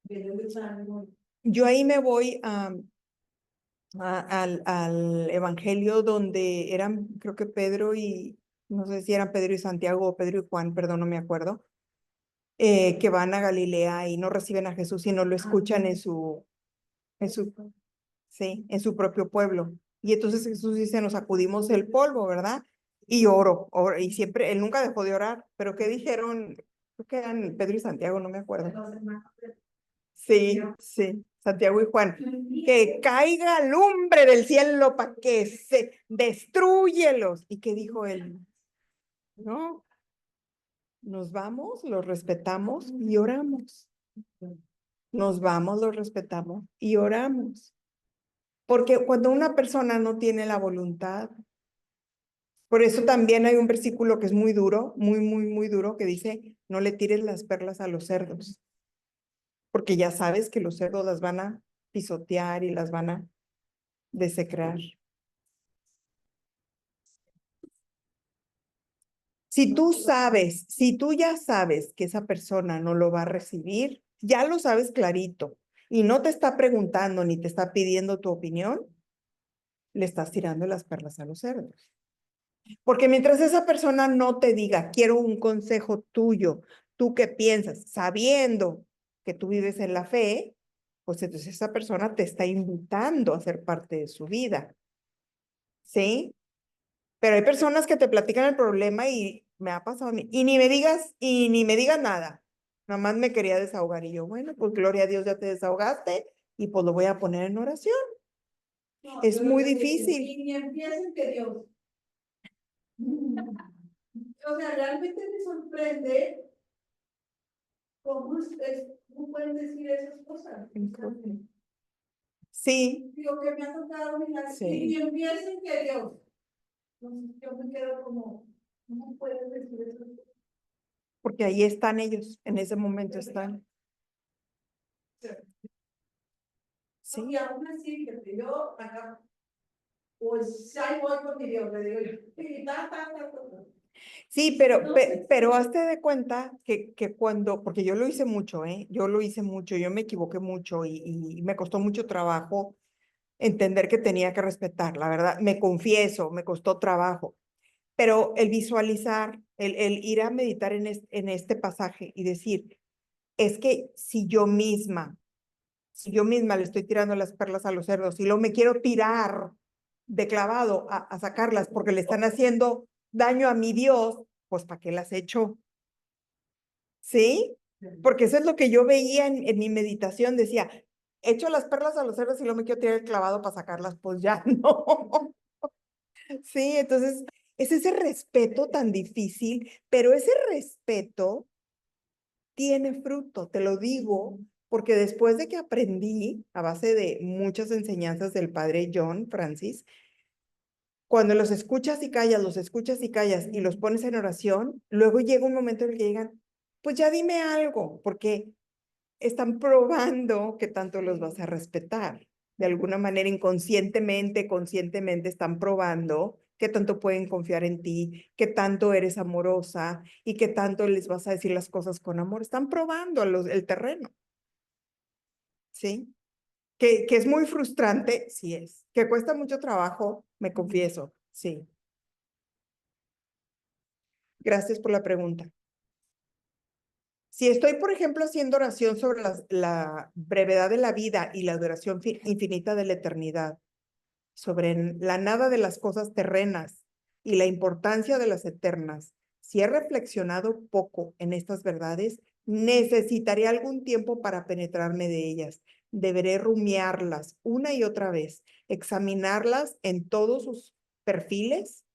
que yo les ánimo. Yo ahí me voy al Evangelio donde eran, creo que Pedro y, no sé si eran Pedro y Santiago o Pedro y Juan, perdón, no me acuerdo, que van a Galilea y no reciben a Jesús y no lo escuchan sí, en su propio pueblo. Y entonces Jesús dice, nos sacudimos el polvo, ¿verdad? Y oro, y siempre, él nunca dejó de orar, pero ¿qué dijeron? Creo que eran Pedro y Santiago, no me acuerdo. Sí, sí, Santiago y Juan. Que caiga lumbre del cielo para que se destruyelos. ¿Y qué dijo él? No, nos vamos, los respetamos y oramos. Nos vamos, los respetamos y oramos. Porque cuando una persona no tiene la voluntad, por eso también hay un versículo que es muy duro, muy, muy, muy duro, que dice, no le tires las perlas a los cerdos, porque ya sabes que los cerdos las van a pisotear y las van a desecrar. Si tú sabes, si tú ya sabes que esa persona no lo va a recibir, ya lo sabes clarito y no te está preguntando ni te está pidiendo tu opinión, le estás tirando las perlas a los cerdos. Porque mientras esa persona no te diga, quiero un consejo tuyo, ¿tú qué piensas? Sabiendo que tú vives en la fe, pues entonces esa persona te está invitando a ser parte de su vida. ¿Sí? Pero hay personas que te platican el problema y me ha pasado a mí. Y ni me digas nada. Nada más me quería desahogar. Y yo, bueno, pues gloria a Dios, ya te desahogaste y pues lo voy a poner en oración. No, Es muy difícil. Y ni empiecen que Dios. O sea, realmente me sorprende cómo pueden decir esas cosas. Sí. Digo que me ha tocado mirar, Sí. y ni empiecen que Dios. Entonces yo me quedo como, ¿cómo pueden decir eso? Porque ahí están ellos, en ese momento están. Sí. Y aún así, que yo acá, pues ahí voy con mi Dios, le digo yo. Sí, pero hazte de cuenta que cuando, porque yo lo hice mucho, yo lo hice mucho, yo me equivoqué mucho y me costó mucho trabajo entender que tenía que respetar, la verdad, me confieso, me costó trabajo, pero el visualizar, el ir a meditar en este pasaje y decir, es que si yo misma le estoy tirando las perlas a los cerdos y luego me quiero tirar de clavado a sacarlas porque le están haciendo daño a mi Dios, pues ¿para qué las echo? ¿Sí? Porque eso es lo que yo veía en mi meditación, decía, echo las perlas a los cerdos y luego me quiero tirar el clavado para sacarlas, pues ya no. Sí, entonces es ese respeto tan difícil, pero ese respeto tiene fruto, te lo digo, porque después de que aprendí a base de muchas enseñanzas del padre John Francis, cuando los escuchas y callas, los escuchas y callas y los pones en oración, luego llega un momento en el que digan, pues ya dime algo, porque están probando que tanto los vas a respetar. De alguna manera, inconscientemente, conscientemente, están probando qué tanto pueden confiar en ti, qué tanto eres amorosa y qué tanto les vas a decir las cosas con amor. Están probando el terreno, ¿sí? Que es muy frustrante, sí es. Que cuesta mucho trabajo, me confieso, sí. Gracias por la pregunta. Si estoy, por ejemplo, haciendo oración sobre la brevedad de la vida y la duración infinita de la eternidad, sobre la nada de las cosas terrenas y la importancia de las eternas, si he reflexionado poco en estas verdades, Necesitaré algún tiempo para penetrarme de ellas. Deberé rumiarlas una y otra vez, examinarlas en todos sus perfiles.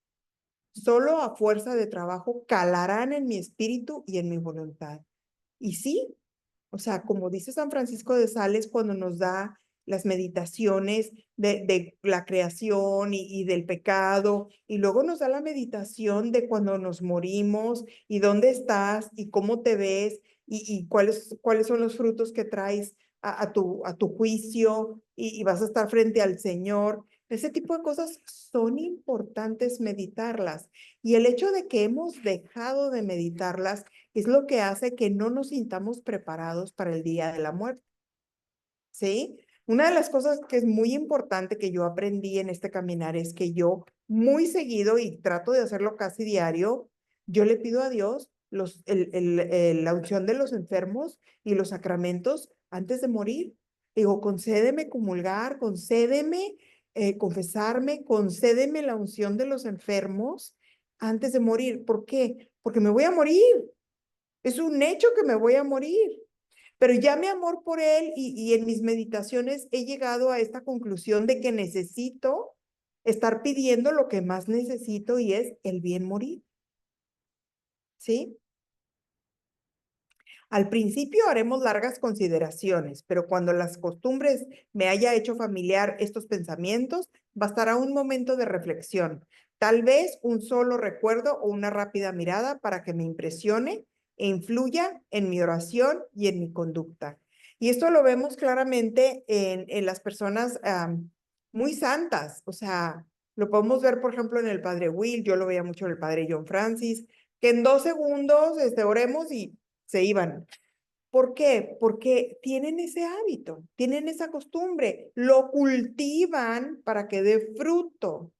Solo a fuerza de trabajo calarán en mi espíritu y en mi voluntad. Y sí, o sea, como dice San Francisco de Sales cuando nos da las meditaciones de la creación y del pecado, y luego nos da la meditación de cuando nos morimos y dónde estás y cómo te ves y cuáles son los frutos que traes a tu juicio y vas a estar frente al Señor. Ese tipo de cosas son importantes meditarlas. Y el hecho de que hemos dejado de meditarlas es lo que hace que no nos sintamos preparados para el día de la muerte. ¿Sí? Una de las cosas que es muy importante que yo aprendí en este caminar es que yo muy seguido, y trato de hacerlo casi diario, yo le pido a Dios la unción de los enfermos y los sacramentos antes de morir. Digo, concédeme comulgar, concédeme confesarme, concédeme la unción de los enfermos antes de morir. ¿Por qué? Porque me voy a morir. Es un hecho que me voy a morir. Pero ya mi amor por él y en mis meditaciones he llegado a esta conclusión de que necesito estar pidiendo lo que más necesito y es el bien morir. ¿Sí? Al principio haremos largas consideraciones, pero cuando las costumbres me haya hecho familiar estos pensamientos, bastará un momento de reflexión, tal vez un solo recuerdo o una rápida mirada para que me impresione e influya en mi oración y en mi conducta. Y esto lo vemos claramente en las personas muy santas, o sea, lo podemos ver, por ejemplo, en el Padre Will, yo lo veía mucho en el Padre John Francis, que en 2 segundos oremos y se iban. ¿Por qué? Porque tienen ese hábito, tienen esa costumbre, lo cultivan para que dé fruto,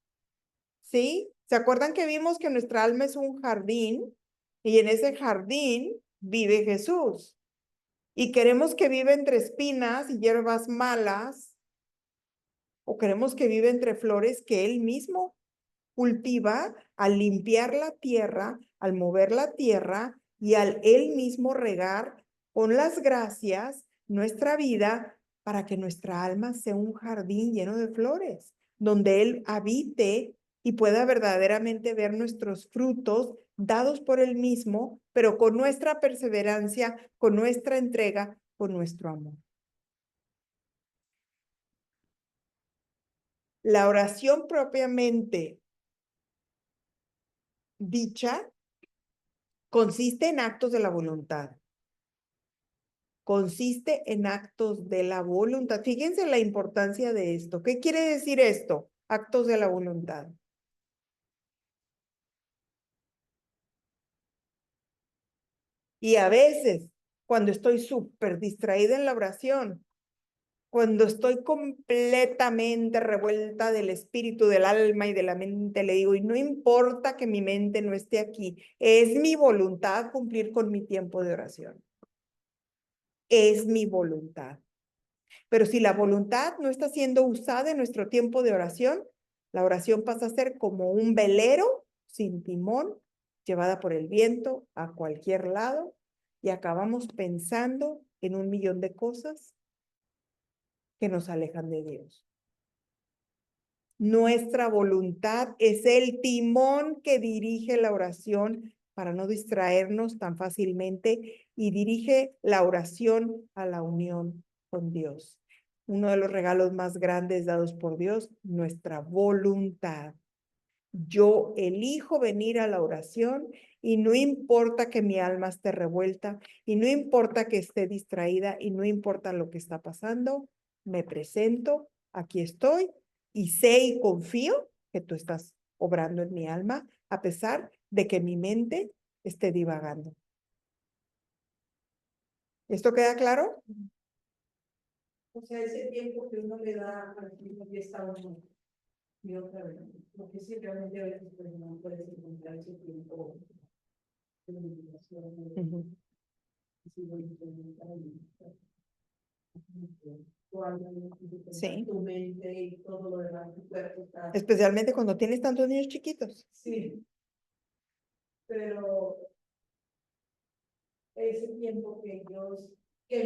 ¿sí? ¿Se acuerdan que vimos que nuestra alma es un jardín y en ese jardín vive Jesús? Y queremos que vive entre espinas y hierbas malas, o queremos que vive entre flores que Él mismo cultiva al limpiar la tierra, al mover la tierra y al él mismo regar con las gracias nuestra vida para que nuestra alma sea un jardín lleno de flores, donde él habite y pueda verdaderamente ver nuestros frutos dados por él mismo, pero con nuestra perseverancia, con nuestra entrega, con nuestro amor. La oración propiamente dicha consiste en actos de la voluntad. Consiste en actos de la voluntad. Fíjense la importancia de esto. ¿Qué quiere decir esto? Actos de la voluntad. Y a veces, cuando estoy súper distraída en la oración, cuando estoy completamente revuelta del espíritu, del alma y de la mente, le digo, y no importa que mi mente no esté aquí, es mi voluntad cumplir con mi tiempo de oración. Es mi voluntad. Pero si la voluntad no está siendo usada en nuestro tiempo de oración, la oración pasa a ser como un velero sin timón, llevada por el viento a cualquier lado, y acabamos pensando en 1,000,000 de cosas que nos alejan de Dios. Nuestra voluntad es el timón que dirige la oración para no distraernos tan fácilmente y dirige la oración a la unión con Dios. Uno de los regalos más grandes dados por Dios, nuestra voluntad. Yo elijo venir a la oración y no importa que mi alma esté revuelta y no importa que esté distraída y no importa lo que está pasando, me presento, aquí estoy y sé y confío que tú estás obrando en mi alma a pesar de que mi mente esté divagando. ¿Esto queda claro? O sea, ese tiempo que uno le da al tiempo que está uno y otra vez, porque sí, realmente a veces pues, no puedes encontrar ese tiempo de meditación, Sí. tu mente y todo lo demás, tu cuerpo está. Especialmente cuando tienes tantos niños chiquitos. Sí, pero ese tiempo que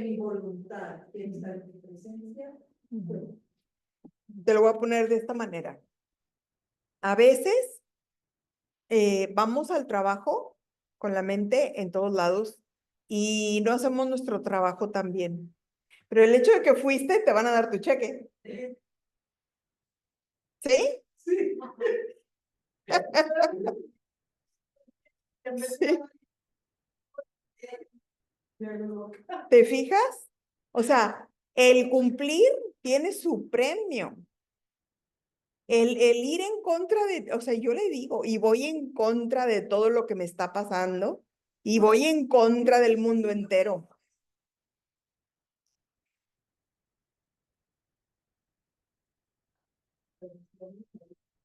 mi voluntad quiere estar en tu presencia. Te lo voy a poner de esta manera. A veces vamos al trabajo con la mente en todos lados y no hacemos nuestro trabajo tan bien. Pero el hecho de que fuiste, te van a dar tu cheque. ¿Sí? Sí. Sí. ¿Te fijas? O sea, el cumplir tiene su premio. El ir en contra de, o sea, yo le digo, y voy en contra de todo lo que me está pasando, y voy en contra del mundo entero.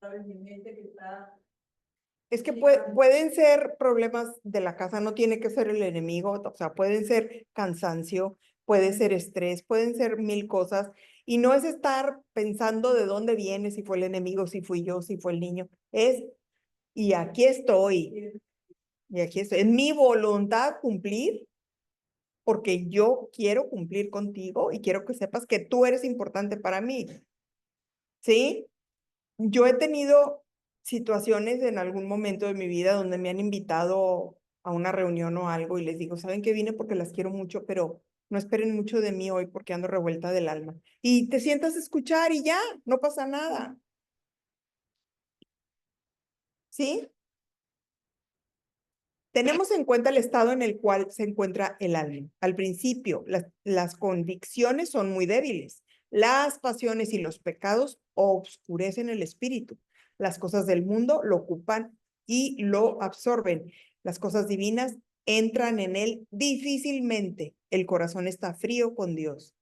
En mi mente que está. Es que pueden ser problemas de la casa, no tiene que ser el enemigo, o sea, pueden ser cansancio, puede ser estrés, pueden ser mil cosas, y no es estar pensando de dónde viene, si fue el enemigo, si fui yo, si fue el niño, es, y aquí estoy, es mi voluntad cumplir, porque yo quiero cumplir contigo y quiero que sepas que tú eres importante para mí, ¿sí? Yo he tenido situaciones en algún momento de mi vida donde me han invitado a una reunión o algo y les digo, ¿saben qué? Vine porque las quiero mucho, pero no esperen mucho de mí hoy porque ando revuelta del alma. Y te sientas a escuchar y ya, no pasa nada. ¿Sí? Tenemos en cuenta el estado en el cual se encuentra el alma. Al principio, las convicciones son muy débiles. Las pasiones y los pecados obscurecen el espíritu. Las cosas del mundo lo ocupan y lo absorben. Las cosas divinas entran en él difícilmente. El corazón está frío con Dios.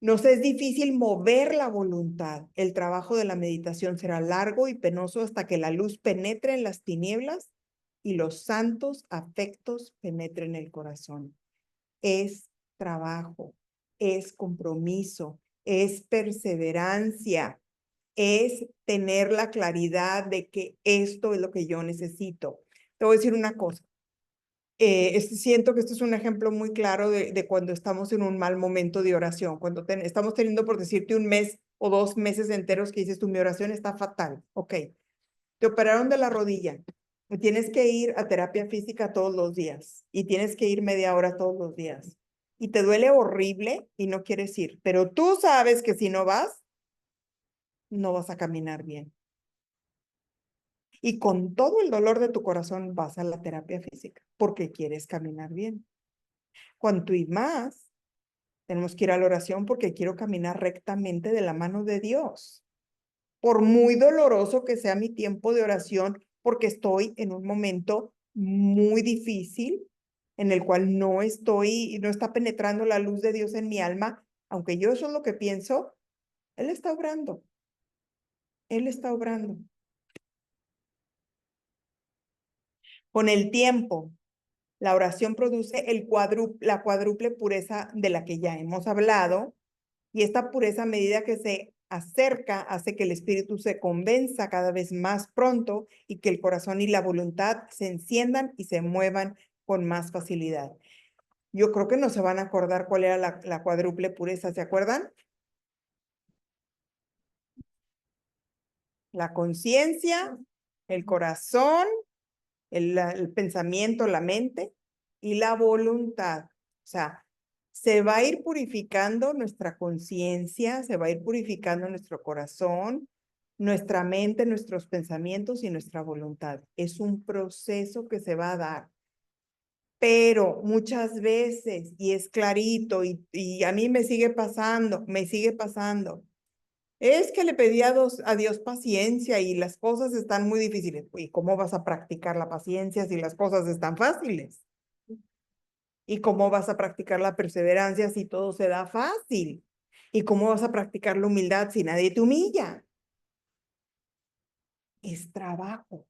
Nos es difícil mover la voluntad. El trabajo de la meditación será largo y penoso hasta que la luz penetre en las tinieblas y los santos afectos penetren el corazón. Es trabajo, es compromiso, es perseverancia, es tener la claridad de que esto es lo que yo necesito. Te voy a decir una cosa. Siento que esto es un ejemplo muy claro de cuando estamos en un mal momento de oración, cuando estamos teniendo, por decirte, un mes o 2 meses enteros que dices, mi oración está fatal. Ok, te operaron de la rodilla y tienes que ir a terapia física todos los días y tienes que ir media hora todos los días y te duele horrible y no quieres ir, pero tú sabes que si no vas, no vas a caminar bien. Y con todo el dolor de tu corazón vas a la terapia física porque quieres caminar bien. Cuanto y más, tenemos que ir a la oración porque quiero caminar rectamente de la mano de Dios. Por muy doloroso que sea mi tiempo de oración, porque estoy en un momento muy difícil en el cual no está penetrando la luz de Dios en mi alma, aunque yo eso es lo que pienso, Él está obrando. Él está obrando. Con el tiempo, la oración produce la cuádruple pureza de la que ya hemos hablado, y esta pureza, a medida que se acerca, hace que el espíritu se convenza cada vez más pronto y que el corazón y la voluntad se enciendan y se muevan con más facilidad. Yo creo que no se van a acordar cuál era la cuádruple pureza, ¿se acuerdan? La conciencia, el corazón, el pensamiento, la mente y la voluntad. O sea, se va a ir purificando nuestra conciencia, se va a ir purificando nuestro corazón, nuestra mente, nuestros pensamientos y nuestra voluntad. Es un proceso que se va a dar. Pero muchas veces, y es clarito, y a mí me sigue pasando, es que le pedí a Dios paciencia y las cosas están muy difíciles. ¿Y cómo vas a practicar la paciencia si las cosas están fáciles? ¿Y cómo vas a practicar la perseverancia si todo se da fácil? ¿Y cómo vas a practicar la humildad si nadie te humilla? Es trabajo,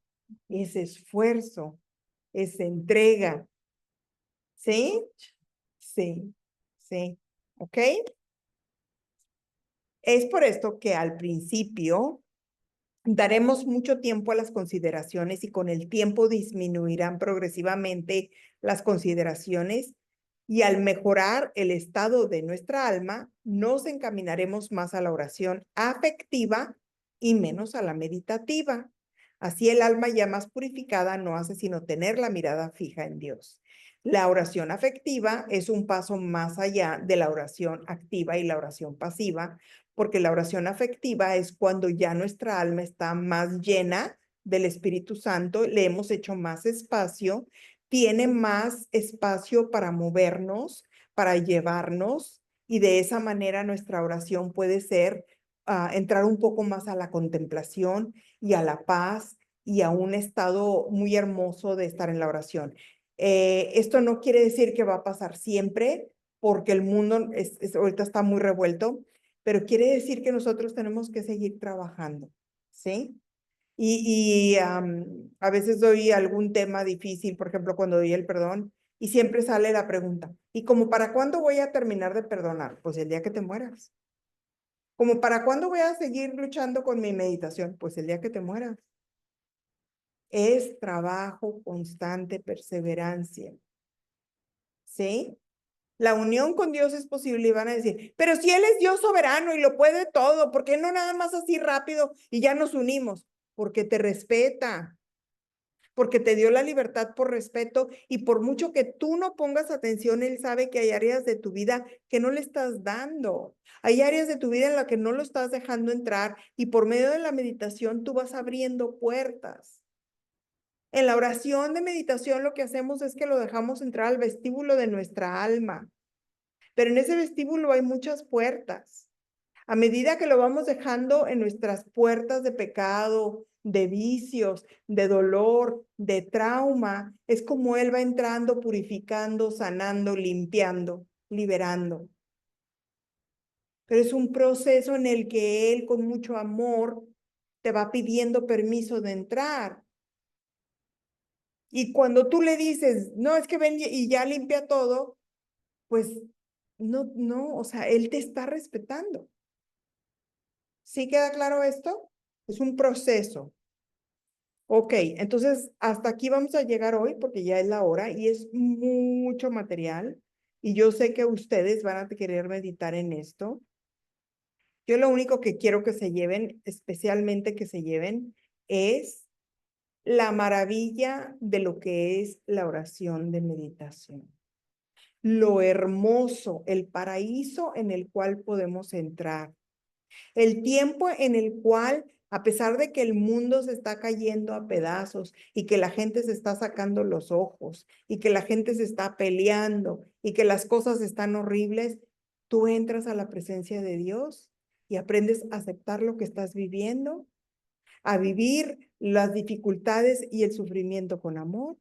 es esfuerzo, es entrega. ¿Sí? Sí, sí. ¿Ok? Es por esto que al principio Daremos mucho tiempo a las consideraciones y con el tiempo disminuirán progresivamente las consideraciones y al mejorar el estado de nuestra alma, nos encaminaremos más a la oración afectiva y menos a la meditativa. Así el alma ya más purificada no hace sino tener la mirada fija en Dios. La oración afectiva es un paso más allá de la oración activa y la oración pasiva, porque la oración afectiva es cuando ya nuestra alma está más llena del Espíritu Santo, le hemos hecho más espacio, tiene más espacio para movernos, para llevarnos, y de esa manera nuestra oración puede ser entrar un poco más a la contemplación y a la paz y a un estado muy hermoso de estar en la oración. Esto no quiere decir que va a pasar siempre, porque el mundo ahorita está muy revuelto, pero quiere decir que nosotros tenemos que seguir trabajando, ¿sí? A veces doy algún tema difícil, por ejemplo, cuando doy el perdón, y siempre sale la pregunta, ¿y como para cuándo voy a terminar de perdonar? Pues el día que te mueras. ¿Como para cuándo voy a seguir luchando con mi meditación? Pues el día que te mueras. Es trabajo constante, perseverancia, ¿sí? La unión con Dios es posible y van a decir, pero si Él es Dios soberano y lo puede todo, ¿por qué no nada más así rápido y ya nos unimos? Porque te respeta, porque te dio la libertad por respeto y por mucho que tú no pongas atención, Él sabe que hay áreas de tu vida que no le estás dando. Hay áreas de tu vida en las que no lo estás dejando entrar y por medio de la meditación tú vas abriendo puertas. En la oración de meditación lo que hacemos es que lo dejamos entrar al vestíbulo de nuestra alma. Pero en ese vestíbulo hay muchas puertas. A medida que lo vamos dejando en nuestras puertas de pecado, de vicios, de dolor, de trauma, es como Él va entrando, purificando, sanando, limpiando, liberando. Pero es un proceso en el que Él, con mucho amor, te va pidiendo permiso de entrar. Y cuando tú le dices, no, es que ven y ya limpia todo, pues no, o sea, Él te está respetando. ¿Sí queda claro esto? Es un proceso. Ok, entonces hasta aquí vamos a llegar hoy porque ya es la hora y es mucho material y yo sé que ustedes van a querer meditar en esto. Yo lo único que quiero que se lleven, especialmente que se lleven, es la maravilla de lo que es la oración de meditación. Lo hermoso, el paraíso en el cual podemos entrar. El tiempo en el cual, a pesar de que el mundo se está cayendo a pedazos y que la gente se está sacando los ojos y que la gente se está peleando y que las cosas están horribles, tú entras a la presencia de Dios y aprendes a aceptar lo que estás viviendo, a vivir las dificultades y el sufrimiento con amor,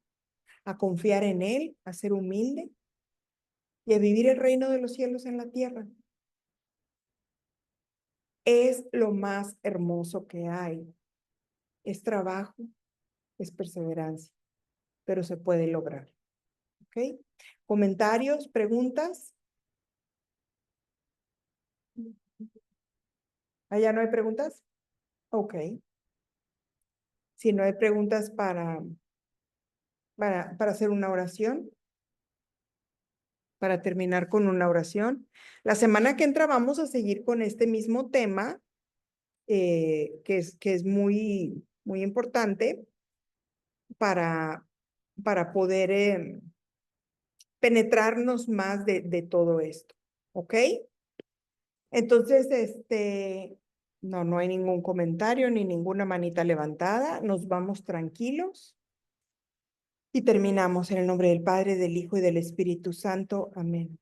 a confiar en Él, a ser humilde y a vivir el reino de los cielos en la tierra. Es lo más hermoso que hay. Es trabajo, es perseverancia, pero se puede lograr. ¿Ok? ¿Comentarios, preguntas? ¿Allá no hay preguntas? Ok. Si no hay preguntas para hacer una oración, para terminar con una oración. La semana que entra vamos a seguir con este mismo tema, que es muy importante para, para poder penetrarnos más de todo esto. ¿Ok? Entonces, no hay ningún comentario ni ninguna manita levantada. Nos vamos tranquilos y terminamos en el nombre del Padre, del Hijo y del Espíritu Santo. Amén.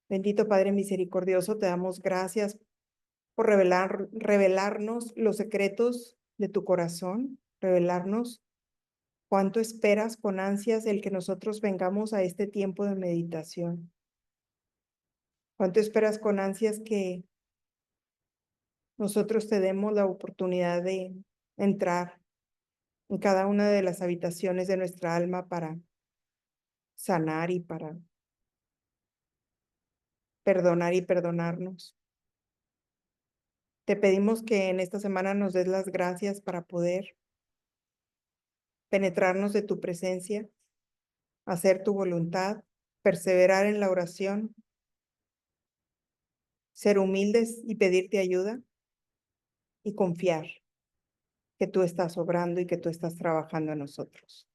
Bendito Padre misericordioso, te damos gracias por revelarnos los secretos de tu corazón, revelarnos cuánto esperas con ansias el que nosotros vengamos a este tiempo de meditación. Cuánto esperas con ansias que nosotros te demos la oportunidad de entrar en cada una de las habitaciones de nuestra alma para sanar y para perdonar y perdonarnos. Te pedimos que en esta semana nos des las gracias para poder penetrarnos de tu presencia, hacer tu voluntad, perseverar en la oración, ser humildes y pedirte ayuda y confiar que tú estás obrando y que tú estás trabajando en nosotros.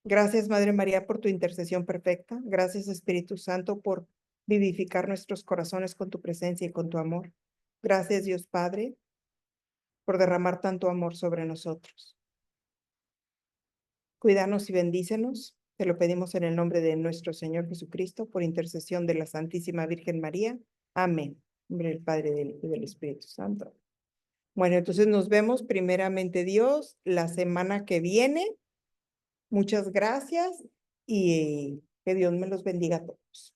Gracias, Madre María, por tu intercesión perfecta. Gracias, Espíritu Santo, por vivificar nuestros corazones con tu presencia y con tu amor. Gracias, Dios Padre, por derramar tanto amor sobre nosotros. Cuídanos y bendícenos. Te lo pedimos en el nombre de nuestro Señor Jesucristo, por intercesión de la Santísima Virgen María. Amén. En nombre del Padre y del Espíritu Santo. Bueno, entonces nos vemos primeramente Dios la semana que viene. Muchas gracias y que Dios me los bendiga a todos.